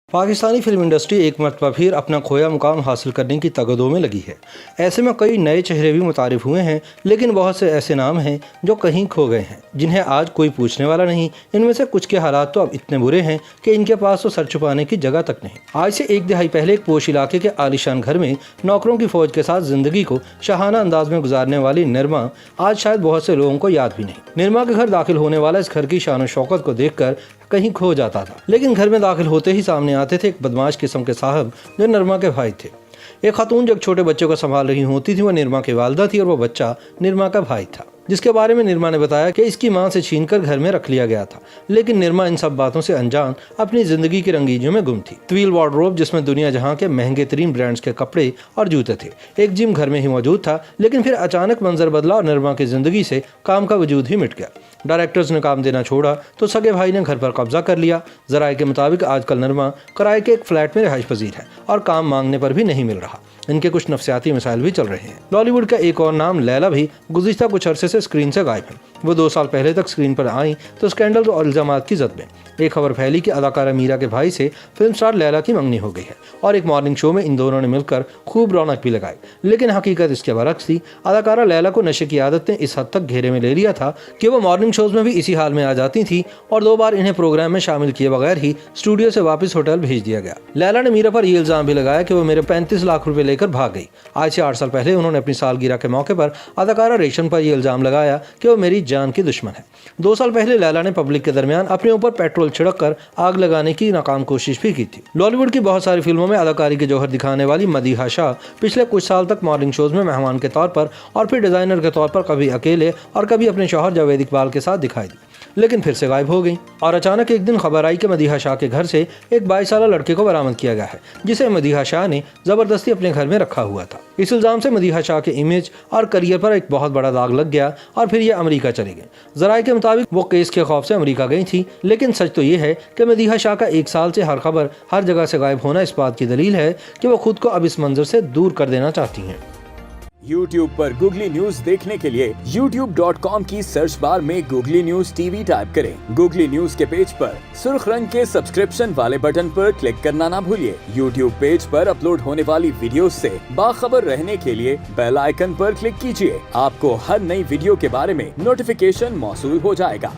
Pakistani film industry एक मरतबा फिर अपना खोया मुकाम हासिल करने की तगदों में लगी है। ऐसे में कई नए चेहरे भी मुतारिफ हुए हैं, लेकिन बहुत से ऐसे नाम हैं जो कहीं खो गए हैं, जिन्हें आज कोई पूछने वाला नहीं। इनमें से कुछ के हालात तो अब इतने बुरे हैं कि इनके पास तो सर छुपाने की जगह तक नहीं। आज से एक दिहाई पहले एक पोश इलाके के आलिशान घर में नौकरों की फौज के साथ जिंदगी को शाहाना अंदाज में गुजारने वाली निरमा आज शायद बहुत से लोगों को याद भी नहीं। निरमा के घर दाखिल होने वाला इस घर की शान शौकत को देखकर कहीं खो जाता था, लेकिन घर में दाखिल होते ही सामने आते थे एक बदमाश किस्म के साहब जो निरमा के भाई थे। एक खातून जो छोटे बच्चे को संभाल रही होती थी, वह निरमा की वालदा थी और वह बच्चा निरमा का भाई था, जिसके बारे में निरमा ने बताया कि इसकी मां से छीनकर घर में रख लिया गया था। लेकिन निरमा इन सब बातों से अनजान अपनी जिंदगी की रंगीनियों में गुम थी। तवील वार्डरोब जिसमें दुनिया जहां के महंगे तरीन ब्रांड्स के कपड़े और जूते थे, एक जिम घर में ही मौजूद था। लेकिन फिर अचानक मंजर बदला और निरमा की जिंदगी से काम का वजूद ही मिट गया। डायरेक्टर्स ने काम देना छोड़ा तो सगे भाई ने घर पर कब्जा कर लिया। जराये के मुताबिक आजकल निरमा किराए के एक फ्लैट में रिहाइश पजीर है और काम मांगने पर भी नहीं मिल रहा। इनके कुछ नफ्सियाती मसाइल भी चल रहे हैं। बॉलीवुड का एक और नाम लैला भी गुज़िश्ता कुछ अरसे से स्क्रीन से गायब है। वो 2 साल पहले तक स्क्रीन पर आई तो स्कैंडल और इल्जामात की जद में एक खबर फैली कि अदाकारा मीरा के भाई से फिल्म स्टार लैला की मंगनी हो गई है और एक मॉर्निंग शो में इन दोनों ने मिलकर खूब रौनक भी लगाई। लेकिन हकीकत इसके बरक्स थी। अदाकारा लैला को नशे की आदत ने इस हद तक घेरे में ले लिया था कि वो मॉर्निंग शोज में भी इसी हाल में आ जाती थी और 2 बार इन्हें प्रोग्राम में शामिल किए बगैर ही स्टूडियो से वापस होटल भेज दिया गया। लैला ने मीरा पर ये इल्जाम भी लगाया कि वो मेरे 35 लाख रुपए लेकर भाग गई। आज से 8 साल पहले उन्होंने अपनी सालगिरह के मौके पर अदाकारा रेशम पर यह इल्जाम लगाया कि वो मेरी जान की दुश्मन है। 2 साल पहले लैला ने पब्लिक के दरमियान अपने ऊपर पेट्रोल छिड़क कर आग लगाने की नाकाम कोशिश भी की थी। बॉलीवुड की बहुत सारी फिल्मों में अदाकारी के जौहर दिखाने वाली मदीहा शाह पिछले कुछ साल तक मॉर्निंग शोज में मेहमान के तौर पर और फिर डिजाइनर के तौर पर कभी अकेले और कभी अपने शौहर जावेद इकबाल के साथ दिखाई दी, लेकिन फिर से गायब हो गई। और अचानक एक दिन खबर आई कि मदीहा शाह के घर से एक 22 साल लड़के को बरामद किया गया है, जिसे मदीहा शाह ने जबरदस्ती अपने घर में रखा हुआ था। इस इल्जाम से मदीहा शाह के इमेज और करियर पर एक बहुत बड़ा दाग लग गया और फिर ये अमेरिका चले गए। जराये के मुताबिक वो केस के खौफ से अमेरिका गई थी, लेकिन सच तो ये है कि मदीहा शाह का 1 साल से हर खबर हर जगह से गायब होना इस बात की दलील है कि वो खुद को अब इस मंजर से दूर कर देना चाहती हैं। YouTube पर गूगली न्यूज देखने के लिए youtube.com की सर्च बार में गूगली न्यूज टीवी टाइप करें। गूगली न्यूज के पेज पर सुर्ख रंग के सब्सक्रिप्शन वाले बटन पर क्लिक करना ना भूलिए। YouTube पेज पर अपलोड होने वाली वीडियोस से बाखबर रहने के लिए बेल आइकन पर क्लिक कीजिए। आपको हर नई वीडियो के बारे में नोटिफिकेशन मौसूल हो जाएगा।